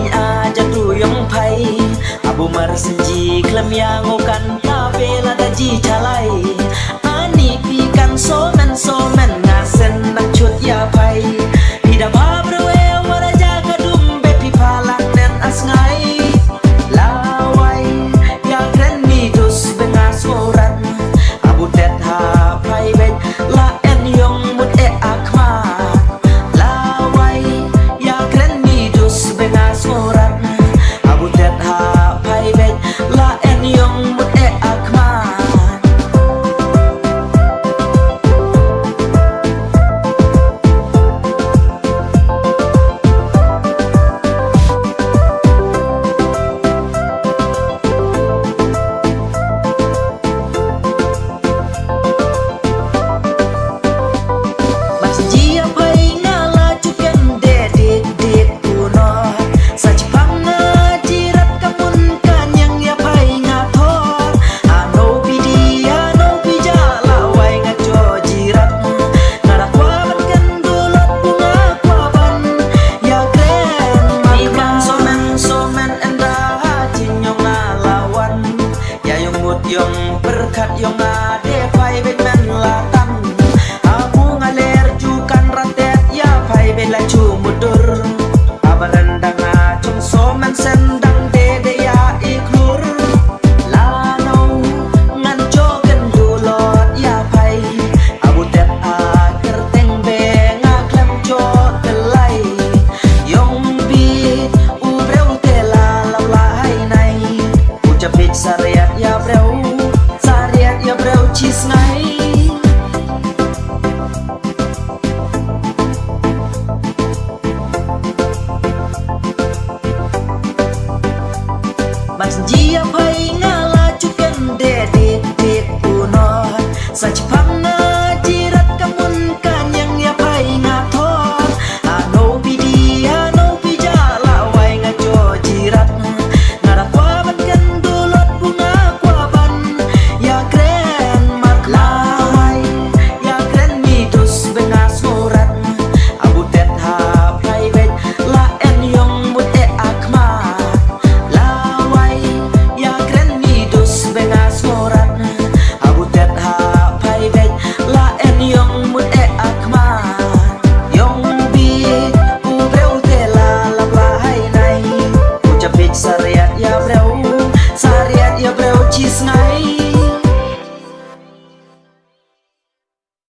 aja tu yang pai abu mar senji klem yang okan tabela daji calai ani pikan somen ngasen nak cut ya pai tidak babre waraja kadum bepi palak nen asngai lawai ya kren mitus bengas moran abu tet ha pai bet la en yong mut e akma lawai ya kren mitus bengas moran abu tet ha pai bet la en yong mut e akma yong berkat yong ade pai bet men latan abu ngaler jukan ratet ya pai bet la cumudur abarendang acung somen sendang dede ya iklur lano nganco kendulot ya pai abu tet aker teng be ngaklem jo telai yong bit ubreu tela lawlai nai ucap bit sariat ya breu ya breu cisngai mas dia